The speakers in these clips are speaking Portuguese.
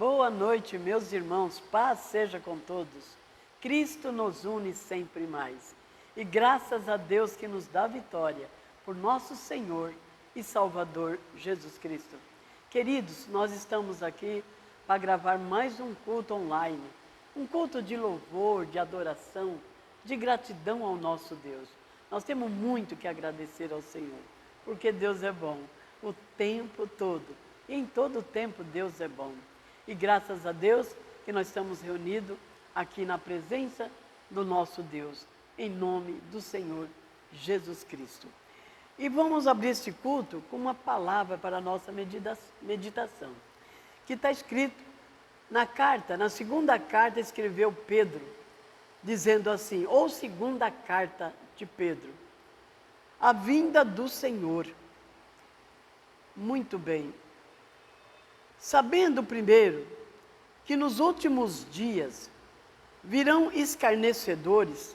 Boa noite, meus irmãos, paz seja com todos. Cristo nos une sempre mais. E graças a Deus que nos dá vitória, por nosso Senhor e Salvador Jesus Cristo. Queridos, nós estamos aqui para gravar mais um culto online. Um culto de louvor, de adoração, de gratidão ao nosso Deus. Nós temos muito que agradecer ao Senhor, porque Deus é bom o tempo todo. E em todo tempo Deus é bom. E graças a Deus que nós estamos reunidos aqui na presença do nosso Deus, em nome do Senhor Jesus Cristo. E vamos abrir este culto com uma palavra para a nossa meditação, que está escrito na carta, na segunda carta escreveu Pedro, dizendo assim, ou segunda carta de Pedro, a vinda do Senhor. Muito bem. Sabendo primeiro que nos últimos dias virão escarnecedores,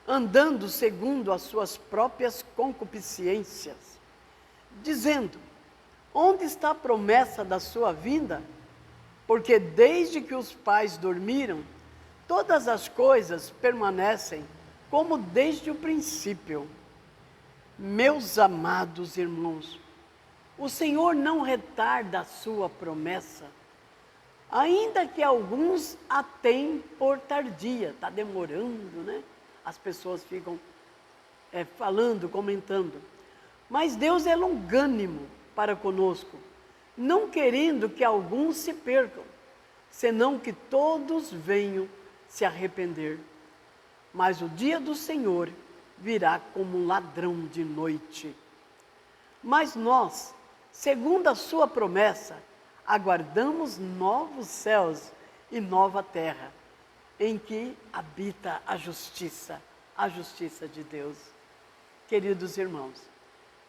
andando segundo as suas próprias concupiscências, dizendo, onde está a promessa da sua vinda? Porque desde que os pais dormiram, todas as coisas permanecem como desde o princípio. Meus amados irmãos, o Senhor não retarda a sua promessa, ainda que alguns a têm por tardia. Está demorando, né? As pessoas ficam falando, comentando. Mas Deus é longânimo para conosco, não querendo que alguns se percam, senão que todos venham se arrepender. Mas o dia do Senhor virá como um ladrão de noite. Mas nós, segundo a sua promessa, aguardamos novos céus e nova terra, em que habita a justiça de Deus. Queridos irmãos,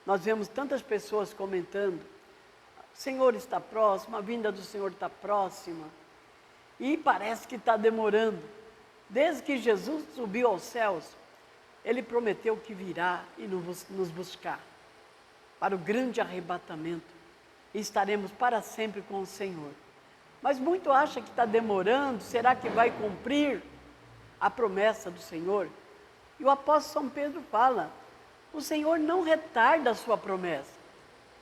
nós vemos tantas pessoas comentando, o Senhor está próximo, a vinda do Senhor está próxima, e parece que está demorando. Desde que Jesus subiu aos céus, Ele prometeu que virá e nos buscar para o grande arrebatamento, e estaremos para sempre com o Senhor. Mas muito acha que está demorando, será que vai cumprir a promessa do Senhor? E o apóstolo São Pedro fala, o Senhor não retarda a sua promessa.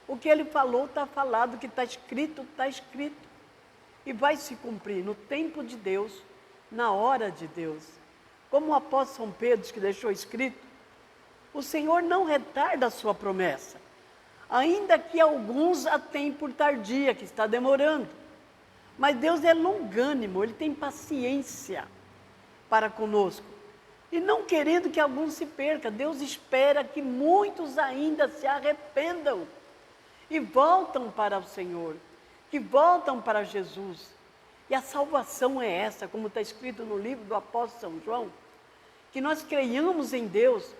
O que Ele falou está falado, o que está escrito, e vai se cumprir no tempo de Deus, na hora de Deus. Como o apóstolo São Pedro que deixou escrito, o Senhor não retarda a sua promessa, ainda que alguns a tenham por tardia, que está demorando. Mas Deus é longânimo, Ele tem paciência para conosco. E não querendo que alguns se percam, Deus espera que muitos ainda se arrependam e voltam para o Senhor, que voltam para Jesus. E a salvação é essa, como está escrito no livro do apóstolo São João, que nós creiamos em Deus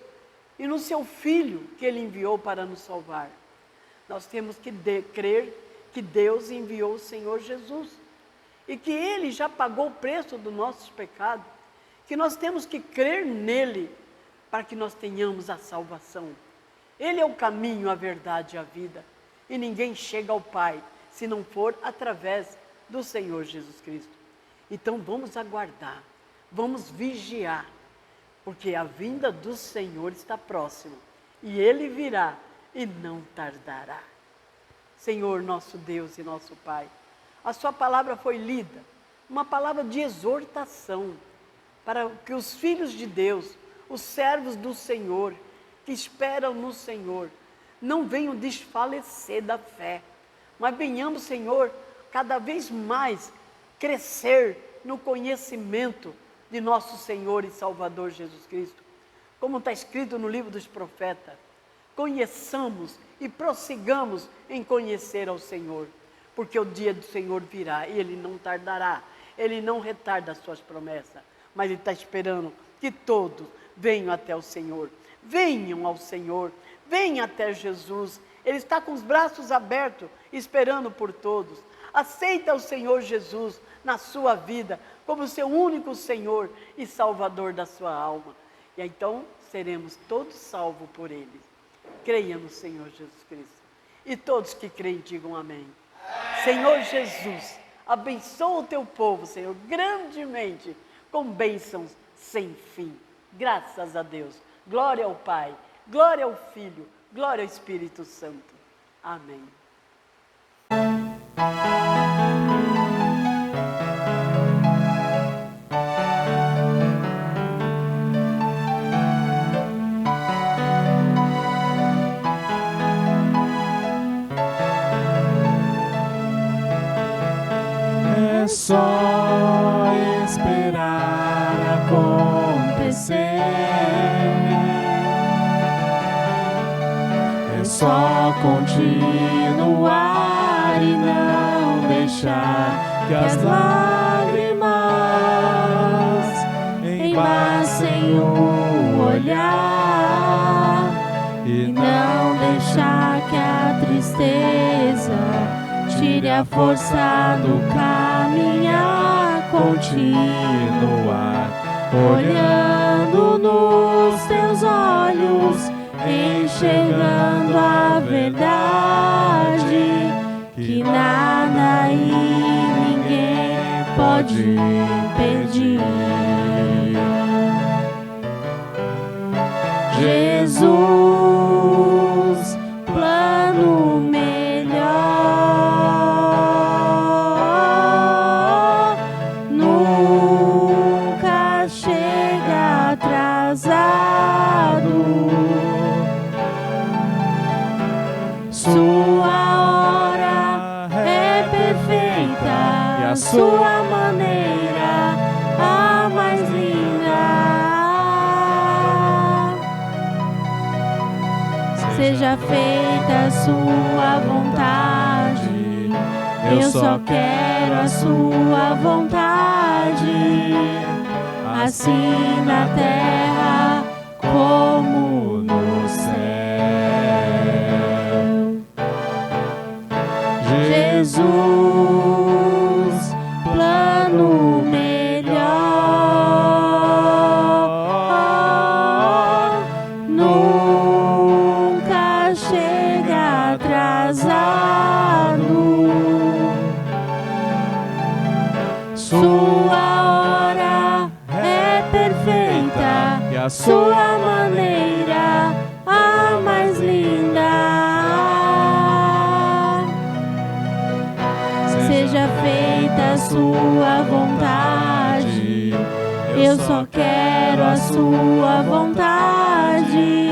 e no seu Filho que Ele enviou para nos salvar. Nós temos que crer que Deus enviou o Senhor Jesus e que Ele já pagou o preço dos nossos pecados, que nós temos que crer nele para que nós tenhamos a salvação. Ele é o caminho, a verdade e a vida, e ninguém chega ao Pai se não for através do Senhor Jesus Cristo. Então vamos aguardar, vamos vigiar, porque a vinda do Senhor está próxima e Ele virá e não tardará. Senhor, nosso Deus e nosso Pai, a sua palavra foi lida, uma palavra de exortação, para que os filhos de Deus, os servos do Senhor, que esperam no Senhor, não venham desfalecer da fé, mas venhamos, Senhor, cada vez mais crescer no conhecimento de nosso Senhor e Salvador Jesus Cristo. Como está escrito no livro dos profetas, conheçamos e prossigamos em conhecer ao Senhor, porque o dia do Senhor virá e Ele não tardará, Ele não retarda as suas promessas, mas Ele está esperando que todos venham até o Senhor, venham ao Senhor, venham até Jesus. Ele está com os braços abertos, esperando por todos. Aceita o Senhor Jesus na sua vida, como seu único Senhor e Salvador da sua alma. E então seremos todos salvos por Ele. Creia no Senhor Jesus Cristo. E todos que creem digam amém. Senhor Jesus, Abençoa o teu povo, Senhor, grandemente, com bênçãos sem fim. Graças a Deus. Glória ao Pai, glória ao Filho, glória ao Espírito Santo. Amém. É só esperar acontecer. É só continuar e não deixar que as lágrimas embaçem o olhar e não deixar que a tristeza tire a força do caminhar, continuar olhando nos teus olhos, enxergando a verdade, que nada e ninguém pode impedir. Jesus, plano melhor, nunca chega atrasado. Sua hora é perfeita e a sua maneira a mais linda. Seja feita a sua vontade, eu só quero a sua vontade, assim na terra como no céu. Jesus, plano melhor, nunca chega atrasado. Sua hora é perfeita e a sua maneira a mais linda. Seja feita a sua vontade, eu só quero a sua vontade,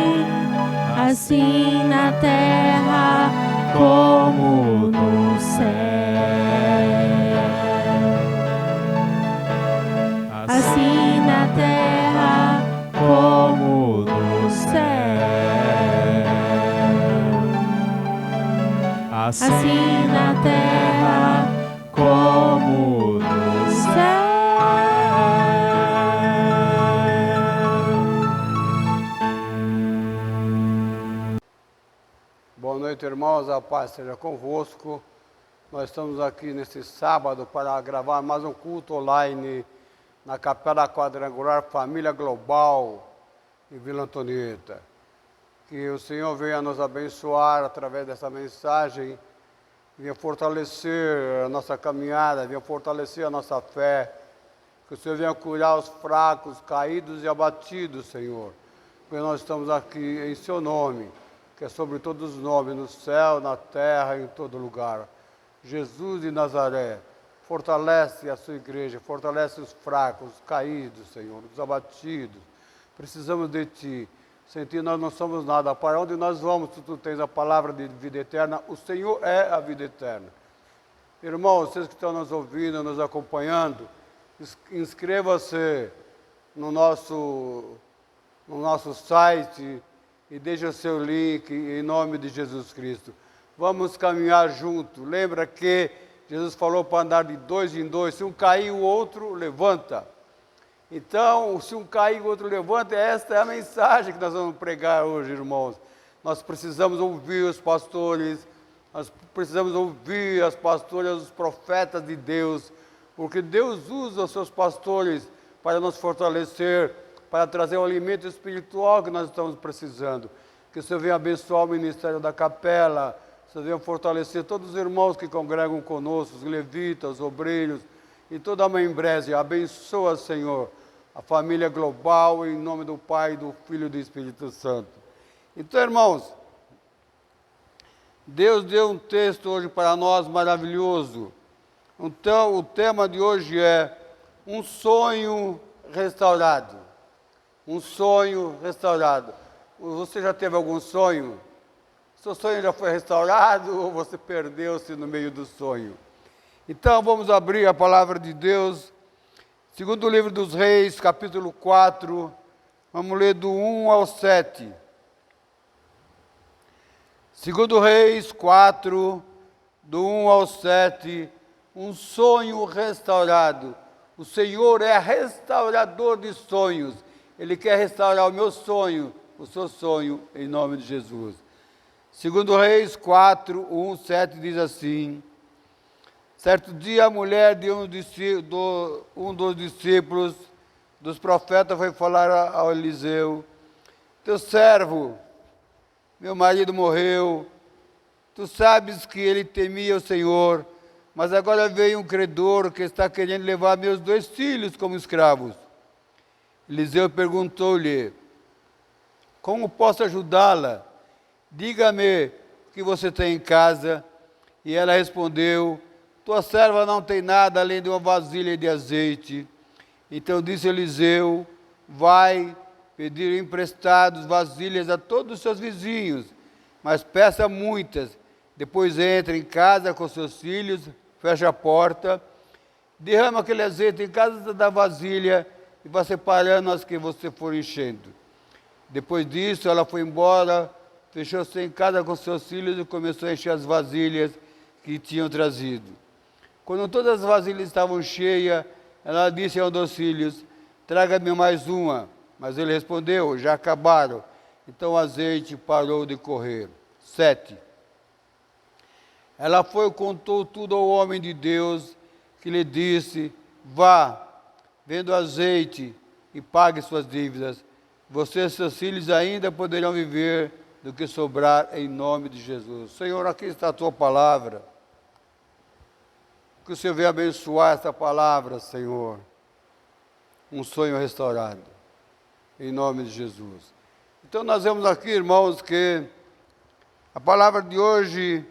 assim na terra como no céu. Assim na terra como no céu. Assim na terra como no céu. Boa noite, irmãos, a paz seja convosco. Nós estamos aqui neste sábado para gravar mais um culto online na Capela Quadrangular Família Global em Vila Antonieta. Que o Senhor venha nos abençoar através dessa mensagem, venha fortalecer a nossa caminhada, venha fortalecer a nossa fé. Que o Senhor venha curar os fracos, caídos e abatidos, Senhor. Porque nós estamos aqui em Seu nome, que é sobre todos os nomes, no céu, na terra, em todo lugar. Jesus de Nazaré, fortalece a sua igreja, fortalece os fracos, os caídos, Senhor, os abatidos. Precisamos de Ti. Sem Ti nós não somos nada. Para onde nós vamos, se Tu tens a palavra de vida eterna? O Senhor é a vida eterna. Irmãos, vocês que estão nos ouvindo, nos acompanhando, inscreva-se no nosso site e deixe o seu link em nome de Jesus Cristo. Vamos caminhar junto. Lembra que Jesus falou para andar de dois em dois. Se um cair, o outro levanta. Então, se um cair, o outro levanta. Esta é a mensagem que nós vamos pregar hoje, irmãos. Nós precisamos ouvir os pastores, nós precisamos ouvir as pastoras, os profetas de Deus, porque Deus usa os seus pastores para nos fortalecer, para trazer o alimento espiritual que nós estamos precisando. Que o Senhor venha abençoar o ministério da capela, o Vocês venham fortalecer todos os irmãos que congregam conosco, os levitas, os obreiros, e toda a membresia. Abençoa, Senhor, a família global, em nome do Pai, do Filho e do Espírito Santo. Então, irmãos, Deus deu um texto hoje para nós maravilhoso. Então, o tema de hoje é um sonho restaurado. Um sonho restaurado. Você já teve algum sonho? Seu sonho já foi restaurado ou você perdeu-se no meio do sonho? Então, vamos abrir a palavra de Deus. Segundo livro dos Reis, capítulo 4. Vamos ler do 1 ao 7. Segundo Reis 4, do 1 ao 7, um sonho restaurado. O Senhor é restaurador de sonhos. Ele quer restaurar o meu sonho, o seu sonho, em nome de Jesus. Segundo Reis 4, 1, 7 diz assim: certo dia a mulher de um dos discípulos dos profetas foi falar ao Eliseu: teu servo, meu marido morreu, tu sabes que ele temia o Senhor, mas agora veio um credor que está querendo levar meus 2 filhos como escravos. Eliseu perguntou-lhe: como posso ajudá-la? Diga-me o que você tem em casa. E ela respondeu: tua serva não tem nada além de uma vasilha de azeite. Então disse Eliseu: vai pedir emprestados vasilhas a todos os seus vizinhos, mas peça muitas. Depois entra em casa com seus filhos, fecha a porta, derrama aquele azeite em cada da vasilha e vá separando as que você for enchendo. Depois disso, ela foi embora, fechou-se em casa com seus filhos e começou a encher as vasilhas que tinham trazido. Quando todas as vasilhas estavam cheias, ela disse a um dos filhos: traga-me mais uma. Mas ele respondeu: já acabaram. Então o azeite parou de correr. 7. Ela foi e contou tudo ao homem de Deus, que lhe disse: vá, venda o azeite e pague suas dívidas. Você e seus filhos ainda poderão viver do que sobrar, em nome de Jesus. Senhor, aqui está a tua palavra. Que o Senhor venha abençoar essa palavra, Senhor. Um sonho restaurado, em nome de Jesus. Então nós vemos aqui, irmãos, que a palavra de hoje,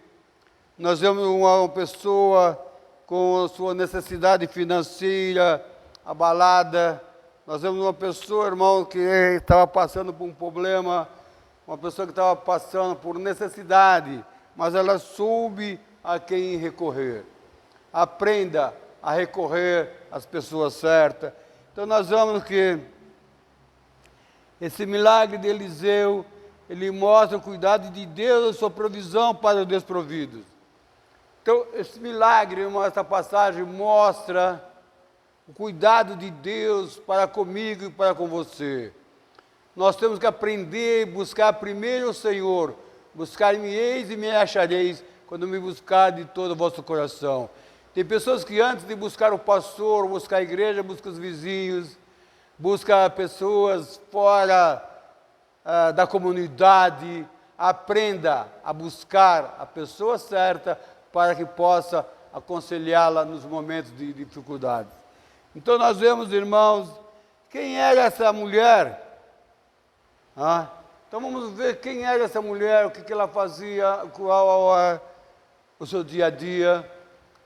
nós vemos uma pessoa com sua necessidade financeira abalada. Nós vemos uma pessoa, irmão, que estava passando por um problema, uma pessoa que estava passando por necessidade, mas ela soube a quem recorrer. Aprenda a recorrer às pessoas certas. Então nós vemos que esse milagre de Eliseu, ele mostra o cuidado de Deus, a sua provisão para os desprovidos. Então esse milagre, irmão, essa passagem mostra o cuidado de Deus para comigo e para com você. Nós temos que aprender e buscar primeiro o Senhor. Buscar-me-eis e me achareis, quando me buscar de todo o vosso coração. Tem pessoas que antes de buscar o pastor, buscar a igreja, buscam os vizinhos, buscam pessoas fora da comunidade. Aprenda a buscar a pessoa certa para que possa aconselhá-la nos momentos de dificuldade. Então nós vemos, irmãos, quem era essa mulher? Então vamos ver quem era essa mulher, o que ela fazia, qual o seu dia a dia.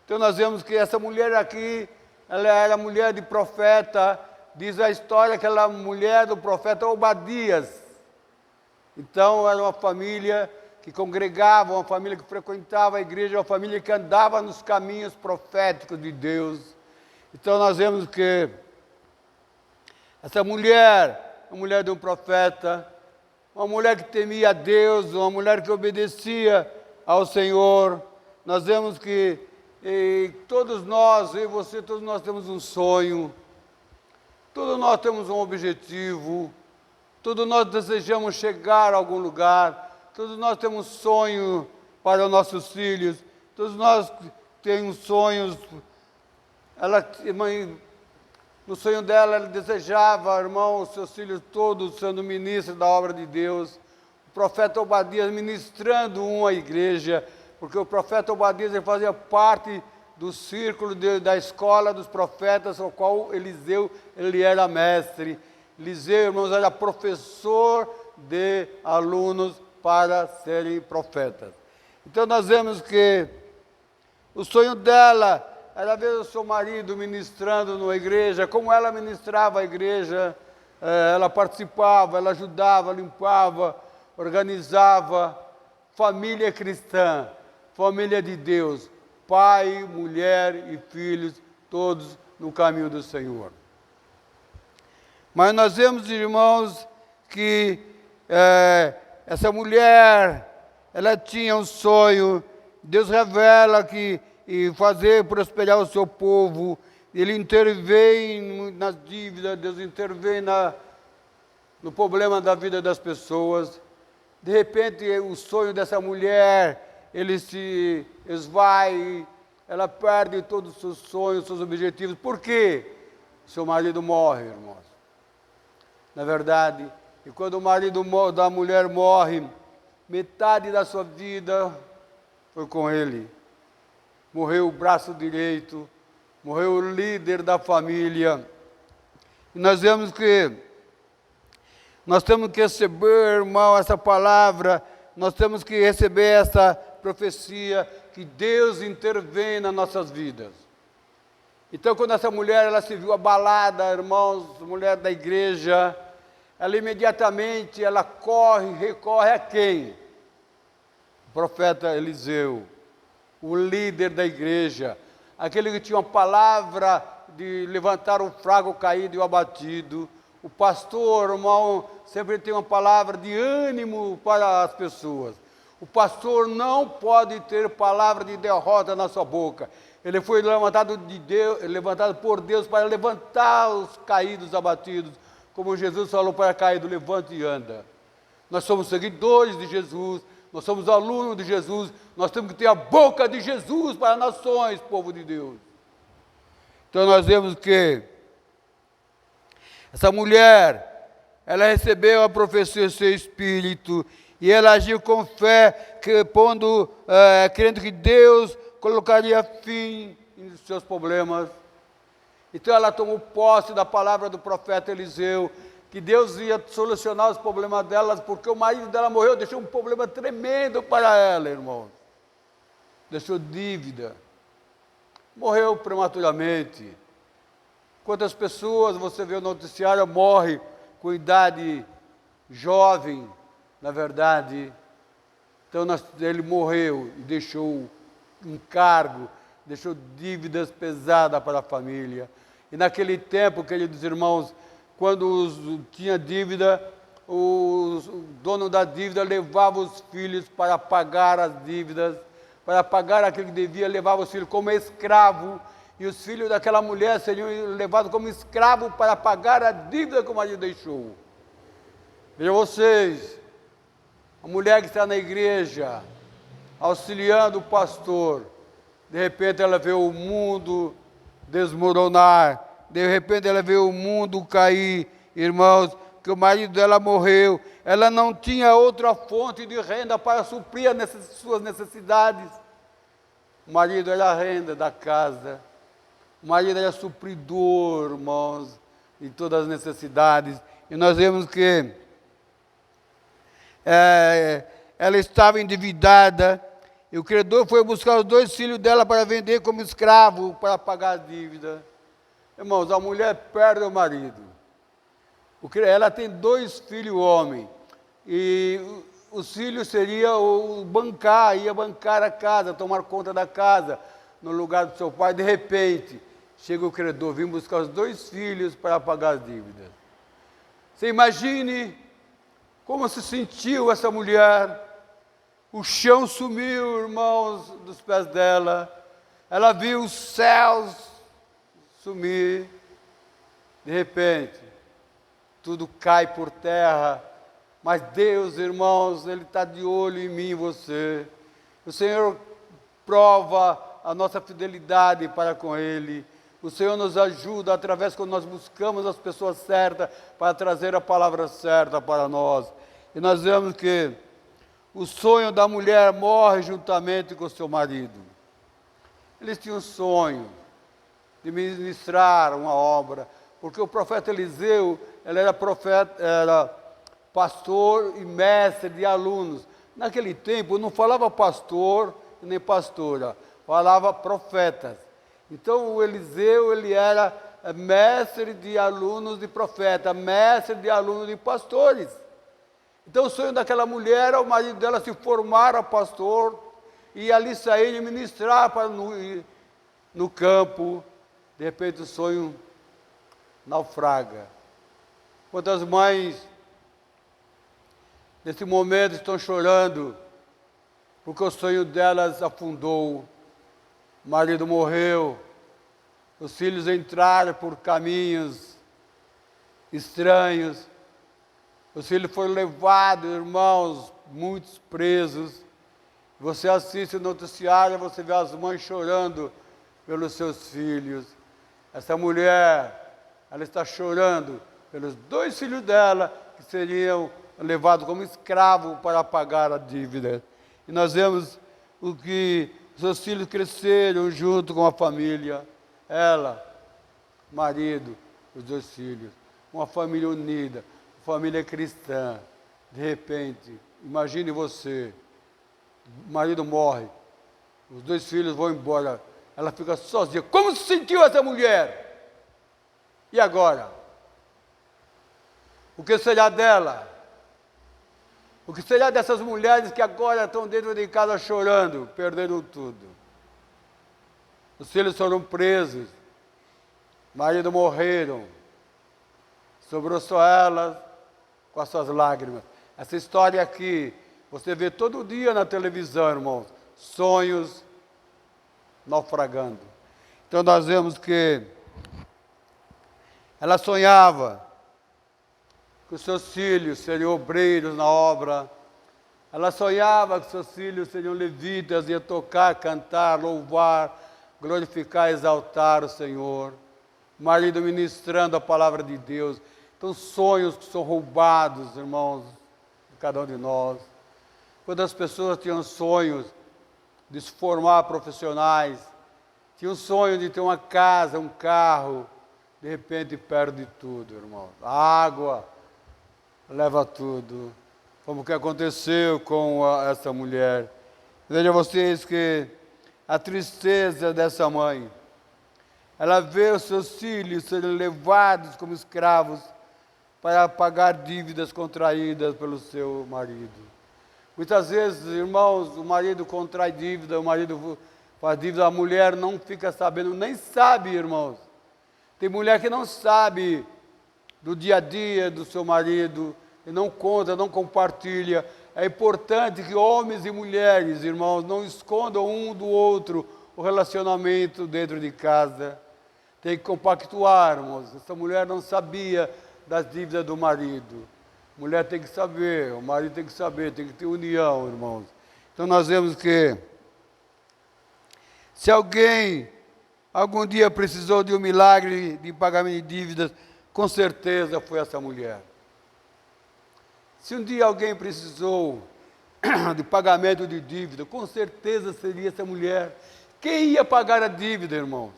Então nós vemos que essa mulher aqui, ela era mulher de profeta. Diz a história que ela era mulher do profeta Obadias. Então era uma família que congregava, uma família que frequentava a igreja, uma família que andava nos caminhos proféticos de Deus. Então nós vemos que essa mulher, a mulher de um profeta, uma mulher que temia a Deus, uma mulher que obedecia ao Senhor. Nós vemos que todos nós, eu e você, todos nós temos um sonho, todos nós temos um objetivo, todos nós desejamos chegar a algum lugar, todos nós temos sonho para os nossos filhos, todos nós temos sonhos. No sonho dela, ela desejava, irmão, os seus filhos todos sendo ministros da obra de Deus. O profeta Obadias ministrando uma igreja, porque o profeta Obadias ele fazia parte do círculo da escola dos profetas, ao qual Eliseu ele era mestre. Eliseu, irmãos, era professor de alunos para serem profetas. Então nós vemos que o sonho dela era ver o seu marido ministrando na igreja, como ela ministrava a igreja, ela participava, ela ajudava, limpava, organizava, família cristã, família de Deus, pai, mulher e filhos, todos no caminho do Senhor. Mas nós vemos, irmãos, que essa mulher, ela tinha um sonho. Deus revela que fazer prosperar o seu povo, Ele intervém nas dívidas, Deus intervém no problema da vida das pessoas. De repente, o sonho dessa mulher, ele se esvai, ela perde todos os seus sonhos, seus objetivos. Por quê? Seu marido morre, irmãos. Na verdade, e quando o marido da mulher morre, metade da sua vida foi com ele. Morreu o braço direito, morreu o líder da família. E nós vemos que nós temos que receber, irmão, essa palavra, nós temos que receber essa profecia, que Deus intervém nas nossas vidas. Então, quando essa mulher ela se viu abalada, irmãos, mulher da igreja, ela imediatamente ela recorre a quem? O profeta Eliseu, o líder da igreja, aquele que tinha uma palavra de levantar o fraco caído e o abatido. O pastor, irmão, sempre tem uma palavra de ânimo para as pessoas. O pastor não pode ter palavra de derrota na sua boca. Ele foi levantado por Deus para levantar os caídos, abatidos, como Jesus falou para caído, levante e anda. Nós somos seguidores de Jesus, nós somos alunos de Jesus, nós temos que ter a boca de Jesus para as nações, povo de Deus. Então nós vemos que essa mulher, ela recebeu a profecia do seu espírito, e ela agiu com fé, crendo que Deus colocaria fim nos seus problemas. Então ela tomou posse da palavra do profeta Eliseu, que Deus ia solucionar os problemas delas, porque o marido dela morreu, deixou um problema tremendo para ela, irmãos. Deixou dívida. Morreu prematuramente. Quantas pessoas você vê no noticiário morrem com idade jovem, na verdade. Então ele morreu e deixou encargo, deixou dívidas pesadas para a família. E naquele tempo, queridos irmãos, quando tinha dívida, o dono da dívida levava os filhos para pagar as dívidas, para pagar aquilo que devia, levava os filhos como escravo, e os filhos daquela mulher seriam levados como escravo para pagar a dívida que o marido deixou. Vejam vocês, a mulher que está na igreja, auxiliando o pastor, de repente ela vê o mundo desmoronar, de repente ela vê o mundo cair, irmãos, que o marido dela morreu, ela não tinha outra fonte de renda para suprir as suas necessidades. O marido era a renda da casa, o marido era supridor, irmãos, de todas as necessidades. E nós vemos que ela estava endividada, e o credor foi buscar os 2 filhos dela para vender como escravo, para pagar a dívida. Irmãos, a mulher perde o marido. Ela tem 2 filhos homens, e os filhos seriam ia bancar a casa, tomar conta da casa, no lugar do seu pai. De repente, chega o credor, vem buscar os 2 filhos para pagar as dívidas. Você imagine como se sentiu essa mulher. O chão sumiu, irmãos, dos pés dela. Ela viu os céus sumir. De repente, tudo cai por terra. Mas Deus, irmãos, Ele está de olho em mim e você. O Senhor prova a nossa fidelidade para com Ele. O Senhor nos ajuda através quando nós buscamos as pessoas certas para trazer a palavra certa para nós. E nós vemos que o sonho da mulher morre juntamente com seu marido. Eles tinham um sonho de ministrar uma obra, porque o profeta Eliseu, ele era pastor e mestre de alunos. Naquele tempo não falava pastor nem pastora, falava profetas. Então o Eliseu, ele era mestre de alunos de profeta, mestre de alunos de pastores. Então o sonho daquela mulher era o marido dela se formar a pastor e ali sair e ministrar no campo. De repente o sonho naufraga. Quantas mães nesse momento estão chorando porque o sonho delas afundou, o marido morreu, os filhos entraram por caminhos estranhos, os filhos foram levados, irmãos, muitos presos. Você assiste o noticiário, você vê as mães chorando pelos seus filhos. Essa mulher, ela está chorando pelos 2 filhos dela, que seriam levados como escravos para pagar a dívida. E nós vemos o que seus filhos cresceram junto com a família. Ela, marido, os 2 filhos. Uma família unida, uma família cristã. De repente, imagine você, o marido morre, os 2 filhos vão embora, ela fica sozinha. Como se sentiu essa mulher? E agora? O que será dela? O que será dessas mulheres que agora estão dentro de casa chorando, perderam tudo? Os filhos foram presos, marido morreram, sobrou só elas com as suas lágrimas. Essa história aqui, você vê todo dia na televisão, irmãos, sonhos naufragando. Então nós vemos que ela sonhava que os seus filhos seriam obreiros na obra. Ela sonhava que seus filhos seriam levitas, iam tocar, cantar, louvar, glorificar, exaltar o Senhor. O marido ministrando a palavra de Deus. Então, sonhos que são roubados, irmãos, de cada um de nós. Quando as pessoas tinham sonhos de se formar profissionais, tinham sonho de ter uma casa, um carro, de repente perde tudo, irmãos. A água leva tudo, como que aconteceu com essa mulher. Veja vocês que a tristeza dessa mãe, ela vê os seus filhos serem levados como escravos para pagar dívidas contraídas pelo seu marido. Muitas vezes, irmãos, o marido contrai dívida, o marido faz dívida, a mulher não fica sabendo, nem sabe, irmãos. Tem mulher que não sabe do dia a dia do seu marido, e não conta, não compartilha. É importante que homens e mulheres, irmãos, não escondam um do outro o relacionamento dentro de casa. Tem que compactuar, irmãos. Essa mulher não sabia das dívidas do marido. A mulher tem que saber, o marido tem que saber, tem que ter união, irmãos. Então nós vemos que se alguém algum dia precisou de um milagre de pagamento de dívidas, com certeza foi essa mulher. Se um dia alguém precisou de pagamento de dívida, com certeza seria essa mulher. Quem ia pagar a dívida, irmãos?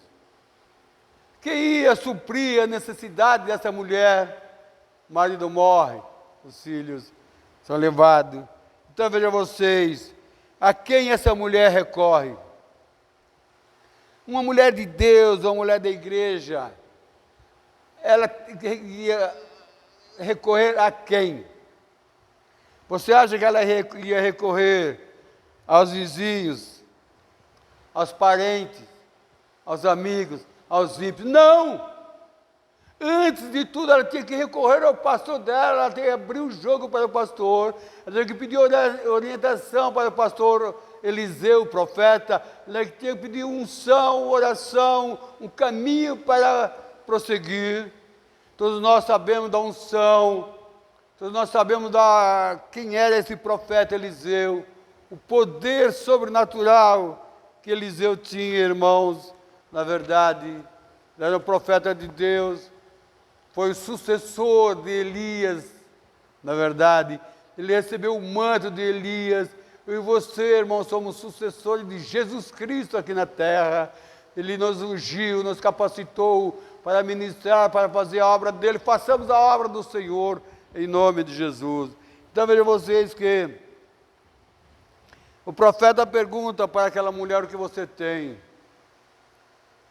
Quem ia suprir a necessidade dessa mulher? O marido morre, os filhos são levados. Então veja vocês, a quem essa mulher recorre? Uma mulher de Deus, uma mulher da igreja, ela ia recorrer a quem? Você acha que ela ia recorrer aos vizinhos, aos parentes, aos amigos, aos ímpios? Não! Antes de tudo, ela tinha que recorrer ao pastor dela, ela tinha que abrir o jogo para o pastor, ela tinha que pedir orientação para o pastor Eliseu, o profeta, ela tinha que pedir unção, oração, um caminho para prosseguir. Todos nós sabemos da unção, todos nós sabemos quem era esse profeta Eliseu, o poder sobrenatural que Eliseu tinha, irmãos. Na verdade, era o profeta de Deus, foi o sucessor de Elias, na verdade, ele recebeu o manto de Elias. Eu e você, irmão, somos sucessores de Jesus Cristo aqui na terra. Ele nos ungiu, nos capacitou para ministrar, para fazer a obra dele. Façamos a obra do Senhor em nome de Jesus. Então vejam vocês que o profeta pergunta para aquela mulher o que você tem.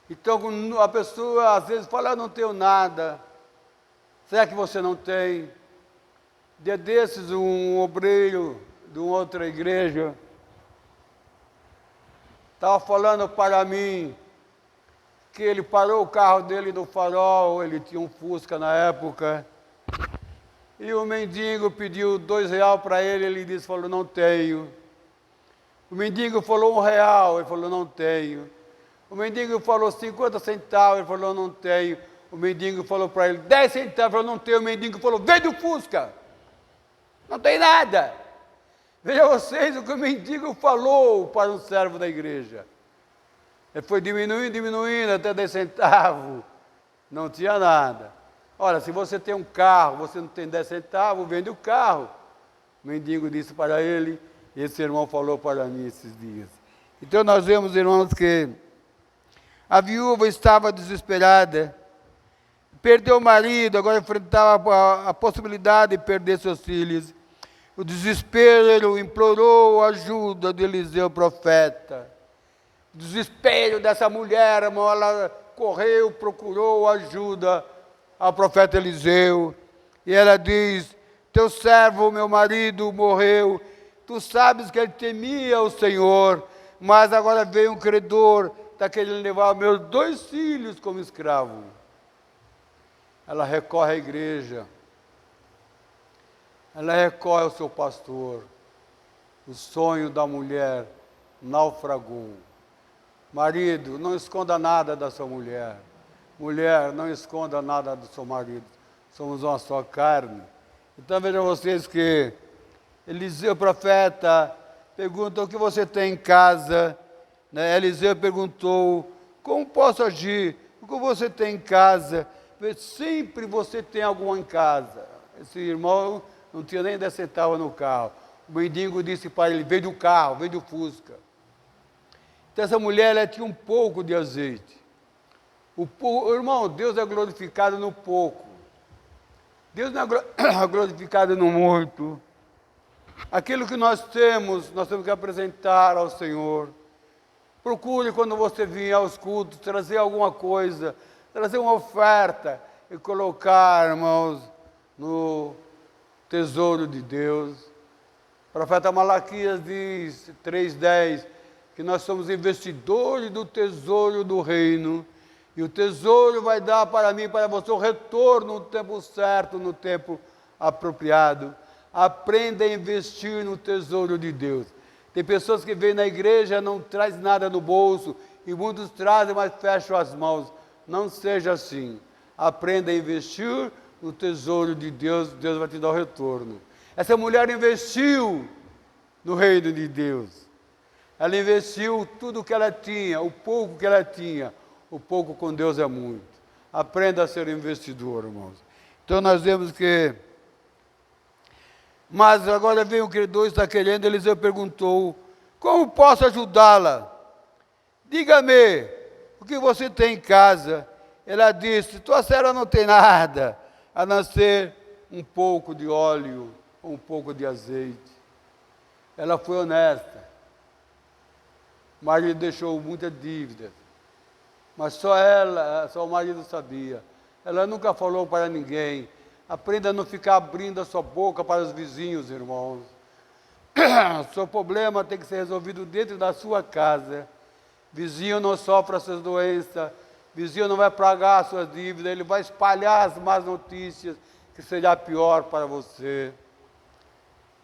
Então a pessoa às vezes fala, eu não tenho nada. Será que você não tem? Dia desses, um obreiro de uma outra igreja estava falando para mim que ele parou o carro dele no farol, ele tinha um Fusca na época, e o mendigo pediu R$2 para ele, ele disse, falou, não tenho. O mendigo falou R$1, ele falou, não tenho. O mendigo falou 50 centavos, ele falou, não tenho. O mendigo falou para ele, 10 centavos, ele falou, não tenho. O mendigo falou, vende o Fusca. Não tem nada. Veja vocês o que o mendigo falou para um servo da igreja. Ele foi diminuindo até 10 centavos. Não tinha nada. Olha, se você tem um carro, você não tem 10 centavos, vende o carro. O mendigo disse para ele, e esse irmão falou para mim esses dias. Então nós vemos, irmãos, que a viúva estava desesperada. Perdeu o marido, agora enfrentava a possibilidade de perder seus filhos. O desespero implorou a ajuda de Eliseu, profeta. O desespero dessa mulher, irmão, ela correu, procurou ajuda ao profeta Eliseu. E ela diz, teu servo, meu marido, morreu. Tu sabes que ele temia o Senhor, mas agora veio um credor, está querendo levar meus 2 filhos como escravo. Ela recorre à igreja. Ela recorre ao seu pastor. O sonho da mulher naufragou. Marido, não esconda nada da sua mulher. Mulher, não esconda nada do seu marido. Somos uma só carne. Então vejam vocês que Eliseu, profeta, pergunta o que você tem em casa. Né? Eliseu perguntou, como posso agir? O que você tem em casa? Sempre você tem alguma em casa. Esse irmão não tinha nem 10 centavos no carro. O mendigo disse para ele, vende o carro, vende o Fusca. Então essa mulher, ela tinha um pouco de azeite. Irmão, Deus é glorificado no pouco. Deus não é glorificado no muito. Aquilo que nós temos que apresentar ao Senhor. Procure, quando você vier aos cultos, trazer alguma coisa, trazer uma oferta e colocar, irmãos, no tesouro de Deus. O profeta Malaquias diz, 3:10, que nós somos investidores do tesouro do reino, e o tesouro vai dar para mim e para você o retorno no tempo certo, no tempo apropriado. Aprenda a investir no tesouro de Deus. Tem pessoas que vêm na igreja, não traz nada no bolso, e muitos trazem, mas fecham as mãos. Não seja assim. Aprenda a investir no tesouro de Deus, Deus vai te dar o retorno. Essa mulher investiu no reino de Deus. Ela investiu tudo o que ela tinha, o pouco que ela tinha. O pouco com Deus é muito. Aprenda a ser investidor, irmãos. Então nós vemos que... Mas agora vem o credor, está querendo, Eliseu perguntou, como posso ajudá-la? Diga-me, o que você tem em casa? Ela disse, tua serva não tem nada, a não ser um pouco de óleo, um pouco de azeite. Ela foi honesta. O marido deixou muita dívida, mas só o marido sabia. Ela nunca falou para ninguém. Aprenda a não ficar abrindo a sua boca para os vizinhos, irmãos. O seu problema tem que ser resolvido dentro da sua casa. Vizinho não sofre as suas doenças, vizinho não vai pagar as suas dívidas, ele vai espalhar as más notícias, que será pior para você.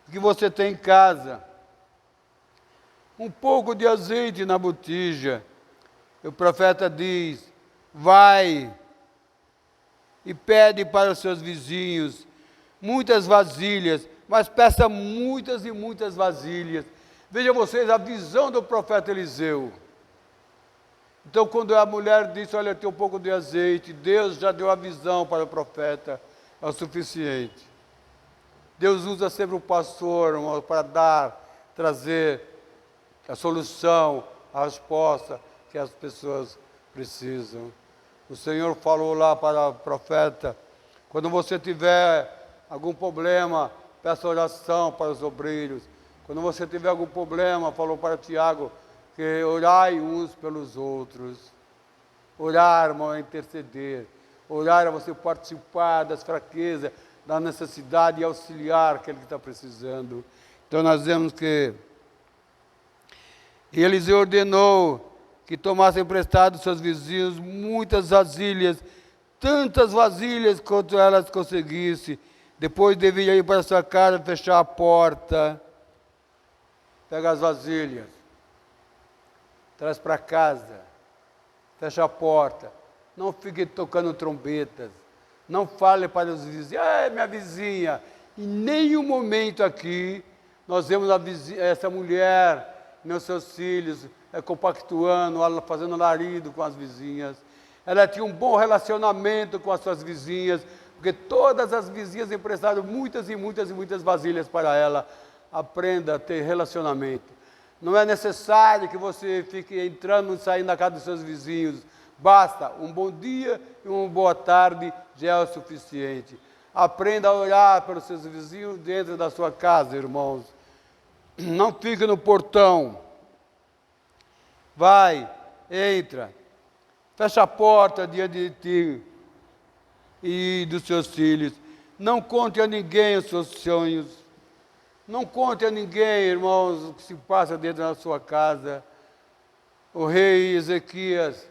O que você tem em casa? Um pouco de azeite na botija. O profeta diz, vai e pede para os seus vizinhos muitas vasilhas, mas peça muitas e muitas vasilhas. Vejam vocês a visão do profeta Eliseu. Então, quando a mulher disse, olha, tem um pouco de azeite, Deus já deu a visão para o profeta, é o suficiente. Deus usa sempre o pastor, irmão, para trazer a solução, a resposta que as pessoas precisam. O Senhor falou lá para o profeta, quando você tiver algum problema, peça oração para os obreiros. Quando você tiver algum problema, falou para Tiago, que orai uns pelos outros. Orar, irmão, é interceder. Orar é você participar das fraquezas, da necessidade e auxiliar aquele que está precisando. Então nós vemos que Eliseu ordenou que tomassem emprestado seus vizinhos muitas vasilhas, tantas vasilhas quanto elas conseguissem. Depois devia ir para sua casa, fechar a porta. Pega as vasilhas, traz para casa, fecha a porta. Não fique tocando trombetas. Não fale para os vizinhos, minha vizinha. Em nenhum momento aqui nós vemos essa mulher, meus seus filhos, compactuando, fazendo alarido com as vizinhas. Ela tinha um bom relacionamento com as suas vizinhas, porque todas as vizinhas emprestaram muitas e muitas e muitas vasilhas para ela. Aprenda a ter relacionamento. Não é necessário que você fique entrando e saindo da casa dos seus vizinhos. Basta um bom dia e uma boa tarde, já é o suficiente. Aprenda a orar pelos seus vizinhos dentro da sua casa, irmãos. Não fique no portão. Vai, entra, fecha a porta diante de ti e dos seus filhos. Não conte a ninguém os seus sonhos. Não conte a ninguém, irmãos, o que se passa dentro da sua casa. O rei Ezequias,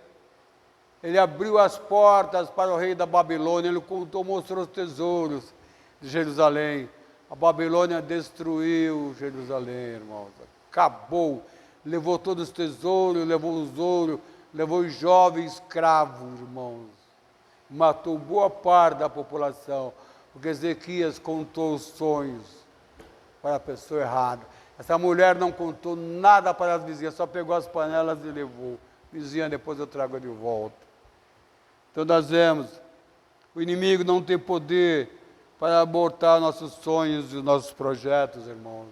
ele abriu as portas para o rei da Babilônia, ele contou, mostrou os tesouros de Jerusalém. A Babilônia destruiu Jerusalém, irmãos. Acabou. Levou todos os tesouros, levou os ouros, levou os jovens escravos, irmãos. Matou boa parte da população, porque Ezequias contou os sonhos para a pessoa errada. Essa mulher não contou nada para as vizinhas, só pegou as panelas e levou. Vizinha, depois eu trago de volta. Então nós vemos, o inimigo não tem poder para abortar nossos sonhos e nossos projetos, irmãos.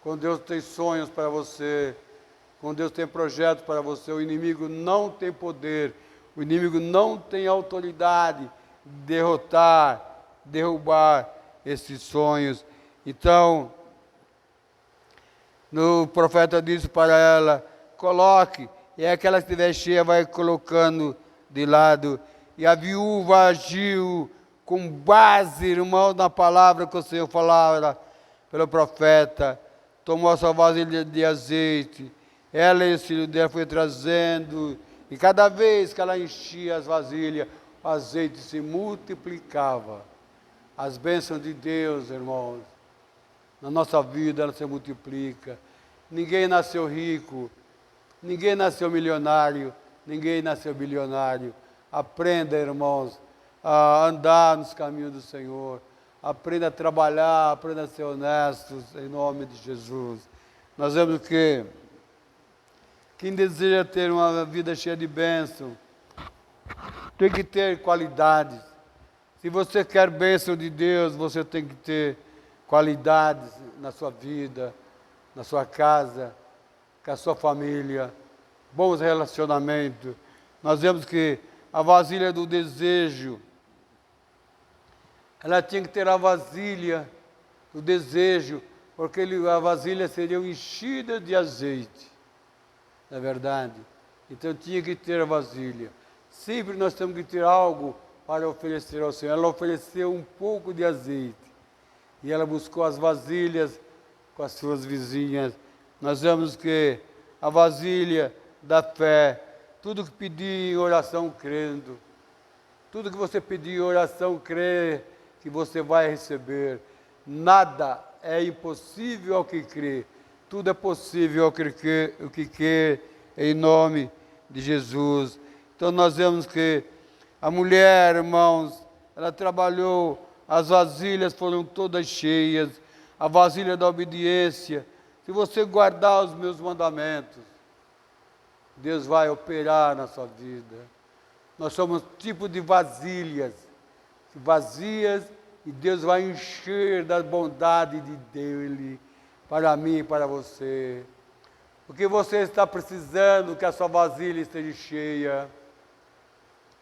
Quando Deus tem sonhos para você, quando Deus tem projetos para você, o inimigo não tem poder, o inimigo não tem autoridade de derrubar esses sonhos. Então, o profeta disse para ela, coloque, e aquela que estiver cheia vai colocando de lado. E a viúva agiu com base, irmão, na palavra que o Senhor falava pelo profeta. Tomou a sua vasilha de azeite, ela e o filho dela foi trazendo, e cada vez que ela enchia as vasilhas, o azeite se multiplicava. As bênçãos de Deus, irmãos, na nossa vida ela se multiplica. Ninguém nasceu rico, ninguém nasceu milionário, ninguém nasceu bilionário. Aprenda, irmãos, a andar nos caminhos do Senhor. Aprenda a trabalhar, aprenda a ser honestos, em nome de Jesus. Nós vemos que quem deseja ter uma vida cheia de bênção, tem que ter qualidades. Se você quer bênção de Deus, você tem que ter qualidades na sua vida, na sua casa, com a sua família, bons relacionamentos. Nós vemos que a vasilha do desejo, ela tinha que ter a vasilha do desejo, porque a vasilha seria enchida de azeite, não é verdade? Então tinha que ter a vasilha. Sempre nós temos que ter algo para oferecer ao Senhor. Ela ofereceu um pouco de azeite, e ela buscou as vasilhas com as suas vizinhas. Nós vemos que a vasilha da fé, tudo que pedir em oração crendo, tudo que você pedir em oração crê que você vai receber. Nada é impossível ao que crê, tudo é possível ao que crê, em nome de Jesus. Então nós vemos que a mulher, irmãos, ela trabalhou, as vasilhas foram todas cheias, a vasilha da obediência. Se você guardar os meus mandamentos, Deus vai operar na sua vida. Nós somos tipo de vasilhas, vazias e Deus vai encher da bondade dele para mim e para você. O que você está precisando que a sua vasilha esteja cheia.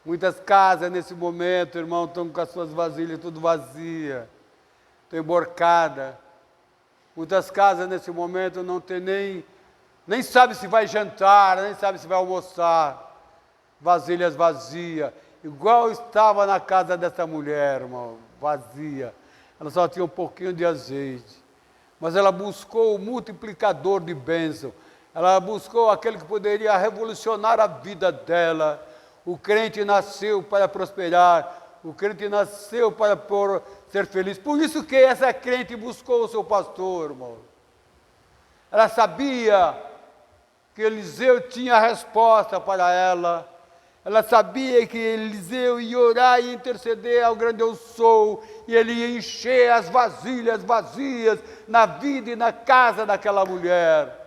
Muitas casas nesse momento, irmão, estão com as suas vasilhas tudo vazias, estão emborcadas. Muitas casas nesse momento não tem nem sabe se vai jantar, nem sabe se vai almoçar. Vasilhas vazias, igual estava na casa dessa mulher, irmão, vazia. Ela só tinha um pouquinho de azeite. Mas ela buscou o multiplicador de bênção. Ela buscou aquele que poderia revolucionar a vida dela. O crente nasceu para prosperar. O crente nasceu para ser feliz. Por isso que essa crente buscou o seu pastor, irmão. Ela sabia que Eliseu tinha a resposta para ela. Ela sabia que Eliseu ia orar e interceder ao grande eu sou, e ele ia encher as vasilhas vazias na vida e na casa daquela mulher.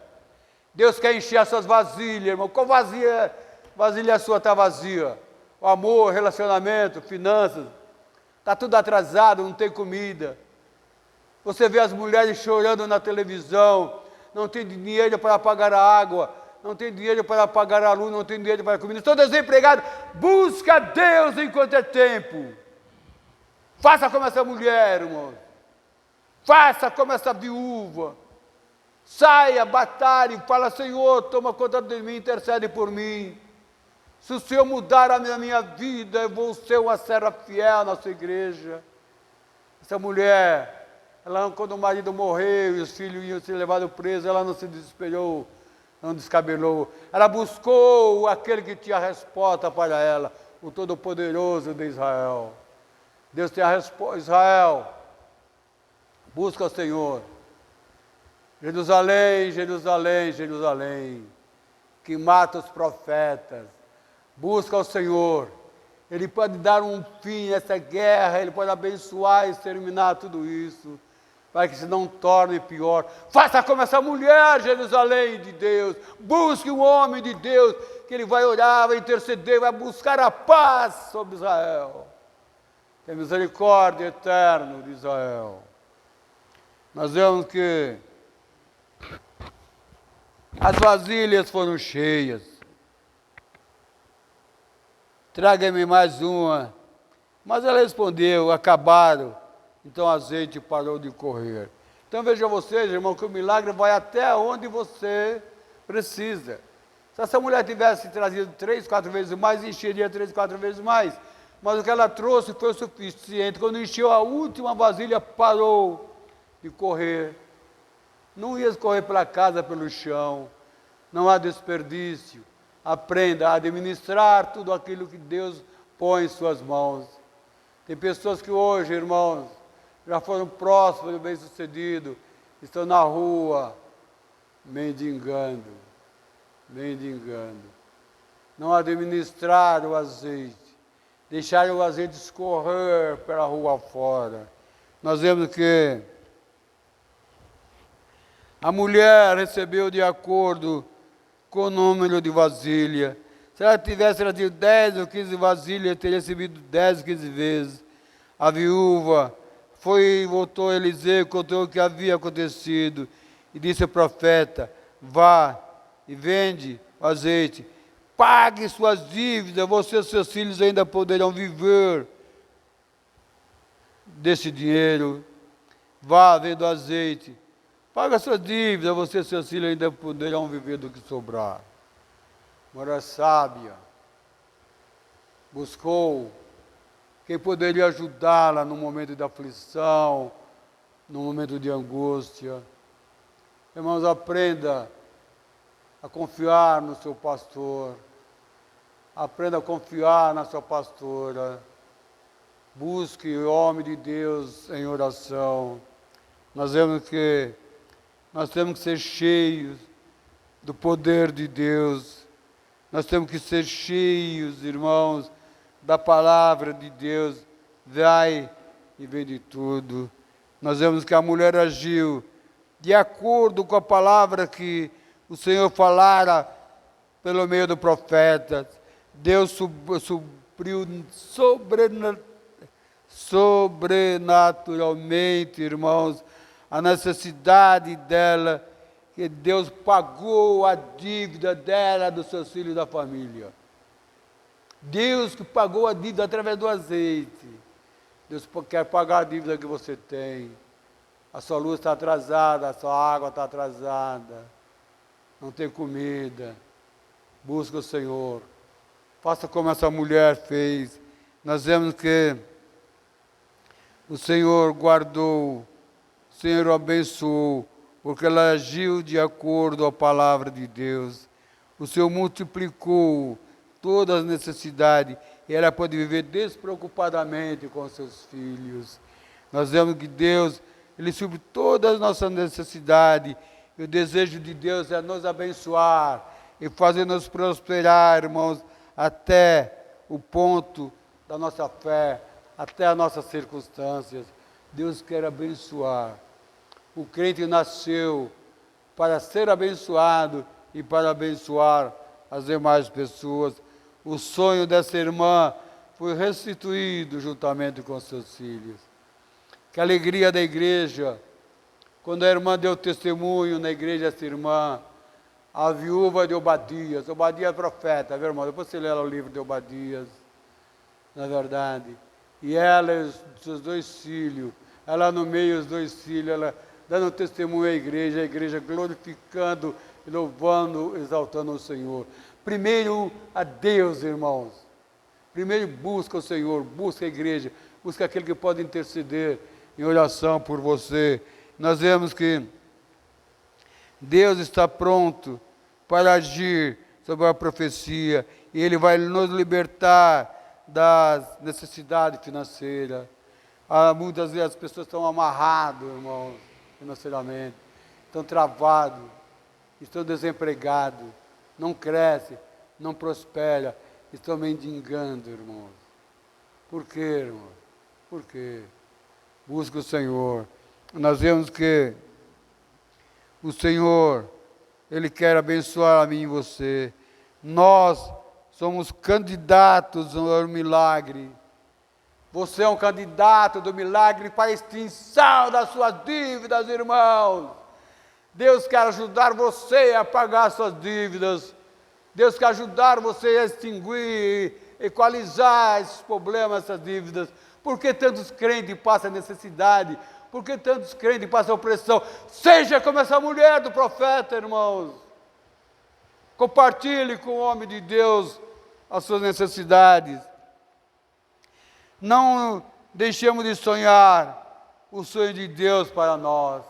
Deus quer encher as suas vasilhas, irmão. Qual vasilha sua está vazia? O amor, relacionamento, finanças. Está tudo atrasado, não tem comida. Você vê as mulheres chorando na televisão, não tem dinheiro para pagar a água, não tem dinheiro para pagar a luz, não tem dinheiro para a comida, estou desempregado. Busca Deus enquanto é tempo. Faça como essa mulher, irmão. Faça como essa viúva. Saia, batalhe, fala, Senhor, toma conta de mim, intercede por mim. Se o Senhor mudar a minha vida, eu vou ser uma serva fiel na sua igreja. Essa mulher, ela, quando o marido morreu e os filhos iam ser levados presos, ela não se desesperou, não descabelou. Ela buscou aquele que tinha a resposta para ela, o Todo-Poderoso de Israel. Deus tem a resposta. Israel, busca o Senhor. Jerusalém, Jerusalém, Jerusalém, que mata os profetas. Busca o Senhor. Ele pode dar um fim a essa guerra, Ele pode abençoar e exterminar tudo isso, para que se não torne pior. Faça como essa mulher, Jerusalém de Deus. Busque um homem de Deus, que ele vai orar, vai interceder, vai buscar a paz sobre Israel. Tem misericórdia eterna de Israel. Nós vemos que as vasilhas foram cheias. Traga-me mais uma. Mas ela respondeu, acabaram. Então o azeite parou de correr. Então veja vocês, irmão, que o milagre vai até onde você precisa. Se essa mulher tivesse trazido 3, 4 vezes mais, encheria 3, 4 vezes mais. Mas o que ela trouxe foi o suficiente. Quando encheu a última vasilha, parou de correr. Não ia correr pela casa, pelo chão. Não há desperdício. Aprenda a administrar tudo aquilo que Deus põe em suas mãos. Tem pessoas que hoje, irmãos, já foram prósperos, bem-sucedidos, estão na rua, mendigando. Não administrar o azeite, deixar o azeite escorrer pela rua fora. Nós vemos que a mulher recebeu de acordo com o número de vasilha. Se ela tivesse trazido 10 ou 15 vasilhas, teria recebido 10 ou 15 vezes. A viúva foi e voltou a Eliseu, contou o que havia acontecido, e disse ao profeta, vá e vende o azeite, pague suas dívidas, você e seus filhos ainda poderão viver desse dinheiro. Vá, venda o azeite, paga suas dívidas, você e seus filhos ainda poderão viver do que sobrar. Mulher sábia, buscou quem poderia ajudá-la no momento de aflição, no momento de angústia. Irmãos, aprenda a confiar no seu pastor, aprenda a confiar na sua pastora, busque o homem de Deus em oração. Nós vemos que nós temos que ser cheios do poder de Deus. Nós temos que ser cheios, irmãos, da palavra de Deus. Vai e vende tudo. Nós vemos que a mulher agiu de acordo com a palavra que o Senhor falara pelo meio do sobrenaturalmente, irmãos, a necessidade dela, que Deus pagou a dívida dela, dos seus filhos, da família. Deus que pagou a dívida através do azeite. Deus quer pagar a dívida que você tem. A sua luz está atrasada, a sua água está atrasada, não tem comida. Busca o Senhor. Faça como essa mulher fez. Nós vemos que o Senhor guardou, o Senhor o abençoou, porque ela agiu de acordo com a palavra de Deus. O Senhor multiplicou todas as necessidades e ela pode viver despreocupadamente com seus filhos. Nós vemos que Deus, Ele supre todas as nossas necessidades. E o desejo de Deus é nos abençoar e fazer nos prosperar, irmãos, até o ponto da nossa fé, até as nossas circunstâncias. Deus quer abençoar. O crente nasceu para ser abençoado e para abençoar as demais pessoas. O sonho dessa irmã foi restituído juntamente com seus filhos. Que alegria da igreja, quando a irmã deu testemunho na igreja, essa irmã, a viúva de Obadias. Obadias é profeta, viu, irmão? Depois você lê lá o livro de Obadias, na verdade. E ela e os seus 2 filhos, ela no meio, os 2 filhos, ela dando testemunho à igreja, a igreja glorificando, louvando, exaltando o Senhor. Primeiro a Deus, irmãos. Primeiro busca o Senhor, busca a igreja, busca aquele que pode interceder em oração por você. Nós vemos que Deus está pronto para agir sobre a profecia e Ele vai nos libertar das necessidades financeiras. Muitas vezes as pessoas estão amarradas, irmãos, financeiramente, estão travados, estão desempregados, não crescem, não prosperam, estão mendigando, irmãos. Por quê, irmãos? Por quê? Busca o Senhor. Nós vemos que o Senhor, Ele quer abençoar a mim e você. Nós somos candidatos ao milagre. Você é um candidato do milagre para a extinção das suas dívidas, irmãos. Deus quer ajudar você a pagar suas dívidas. Deus quer ajudar você a extinguir, equalizar esses problemas, essas dívidas. Por que tantos crentes passam necessidade? Por que tantos crentes passam opressão? Seja como essa mulher do profeta, irmãos. Compartilhe com o homem de Deus as suas necessidades. Não deixemos de sonhar o sonho de Deus para nós.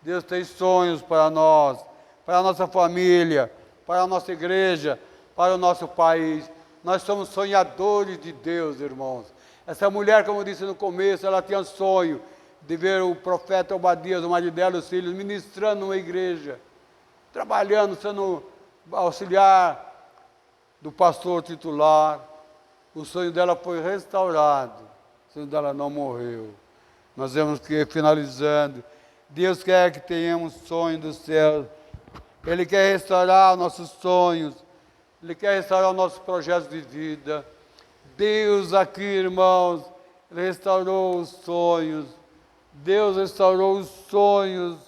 Deus tem sonhos para nós, para a nossa família, para a nossa igreja, para o nosso país. Nós somos sonhadores de Deus, irmãos. Essa mulher, como eu disse no começo, ela tinha sonho de ver o profeta Obadias, o marido dela e os filhos, ministrando numa igreja, trabalhando, sendo auxiliar do pastor titular. O sonho dela foi restaurado, o sonho dela não morreu. Nós vemos que, finalizando, Deus quer que tenhamos sonho do céu. Ele quer restaurar nossos sonhos, Ele quer restaurar nossos projetos de vida. Deus aqui, irmãos, restaurou os sonhos. Deus restaurou os sonhos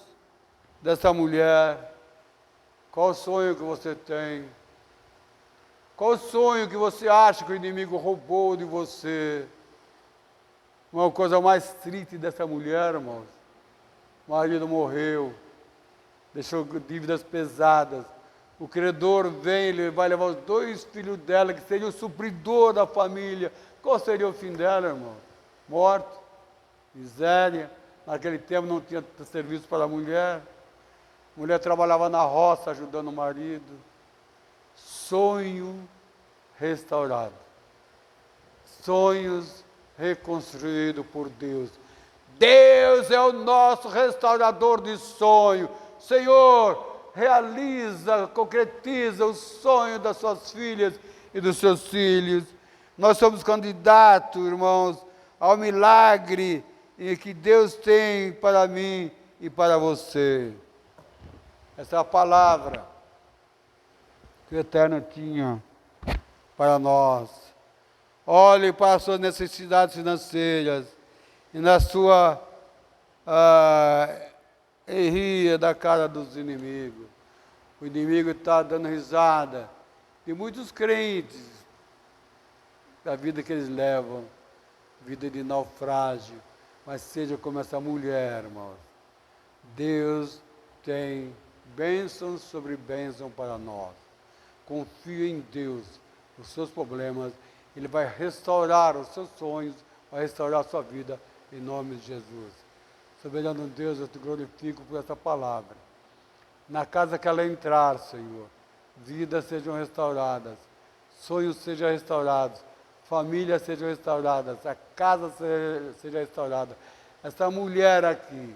dessa mulher. Qual o sonho que você tem? Qual o sonho que você acha que o inimigo roubou de você? Uma coisa mais triste dessa mulher, irmãos. O marido morreu, deixou dívidas pesadas. O credor vem, ele vai levar os 2 filhos dela, que seria o supridor da família. Qual seria o fim dela, irmão? Morte, miséria. Naquele tempo não tinha serviço para a mulher. A mulher trabalhava na roça, ajudando o marido. Sonho restaurado. Sonhos reconstruídos por Deus. Deus é o nosso restaurador de sonho. Senhor, realiza, concretiza o sonho das suas filhas e dos seus filhos. Nós somos candidatos, irmãos, ao milagre que Deus tem para mim e para você. Essa é a palavra que o Eterno tinha para nós. Olhe para as suas necessidades financeiras e na sua ria da cara dos inimigos. O inimigo está dando risada de muitos crentes, da vida que eles levam, vida de naufrágio. Mas seja como essa mulher, irmãos. Deus tem bênçãos sobre bênção para nós. Confie em Deus, os seus problemas. Ele vai restaurar os seus sonhos, vai restaurar a sua vida, em nome de Jesus. Soberano Deus, eu te glorifico por essa palavra. Na casa que ela entrar, Senhor, vidas sejam restauradas, sonhos sejam restaurados, famílias sejam restauradas, a casa seja restaurada. Essa mulher aqui,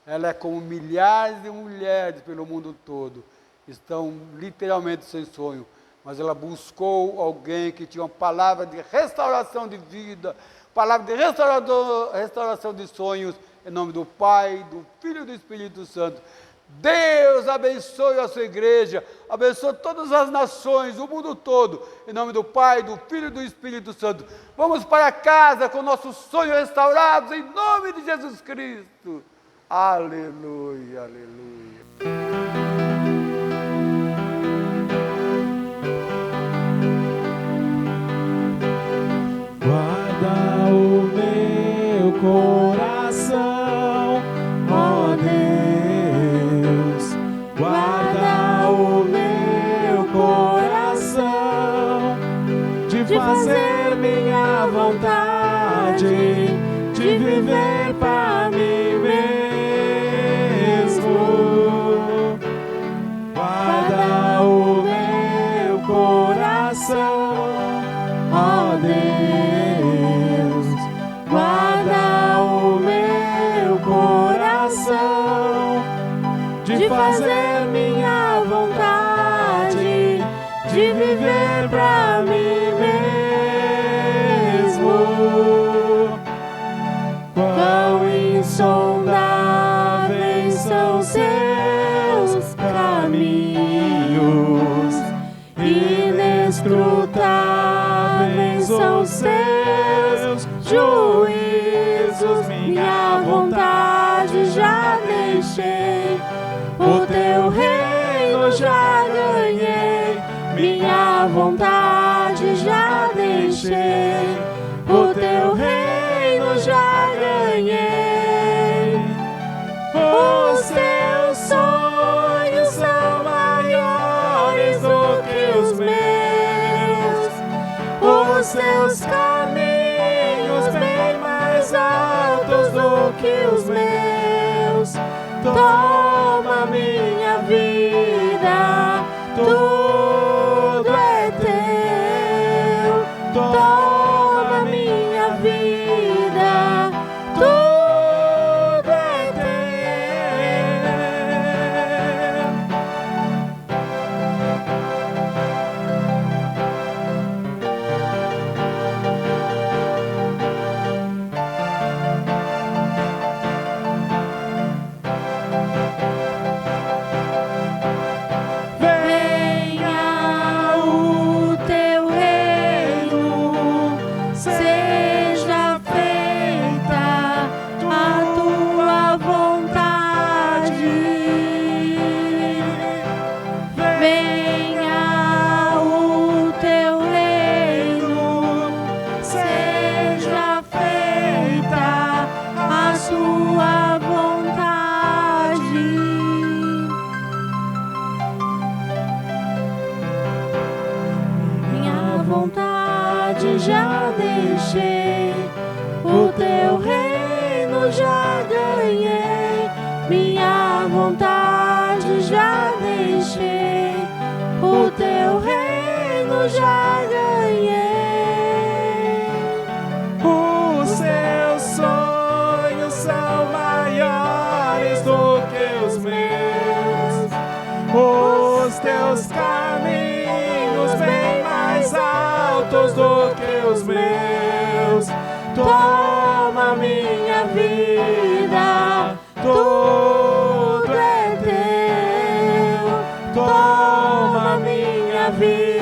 ela é como milhares de mulheres pelo mundo todo, estão literalmente sem sonho, mas ela buscou alguém que tinha uma palavra de restauração de vida, palavra de restauração de sonhos, em nome do Pai, do Filho e do Espírito Santo. Deus abençoe a sua igreja, abençoe todas as nações, o mundo todo, em nome do Pai, do Filho e do Espírito Santo. Vamos para casa com nossos sonhos restaurados, em nome de Jesus Cristo. Aleluia, aleluia. Guarda o meu coração, ó Deus. Guarda o meu coração, de fazer minha vontade, de viver para mim mesmo. Guarda o meu coração, ó Deus. Guarda o meu coração, de fazer minha vontade, de viver pra mim mesmo. Quão insondáveis são seus caminhos, inescrutáveis são seus juízos. Minha vontade já deixei, o teu reino já ganhei. Minha vontade já deixei, o teu reino já ganhei. Os teus sonhos são maiores do que os meus, os teus caminhos bem mais altos do que os meus. Toma minha vida, tudo é teu. Toma minha vida, tudo é teu. Venha o teu reino, seja feita a tua vontade. Venha o teu reino, seja feita a sua vontade. Minha vontade já deixei, o teu reino já ganhei. Minha vontade já deixei, o teu reino já ganhei. Os seus sonhos são maiores do que os meus, os teus caminhos bem mais altos do que os meus. Toma minha vida, tudo é teu. Toma minha vida.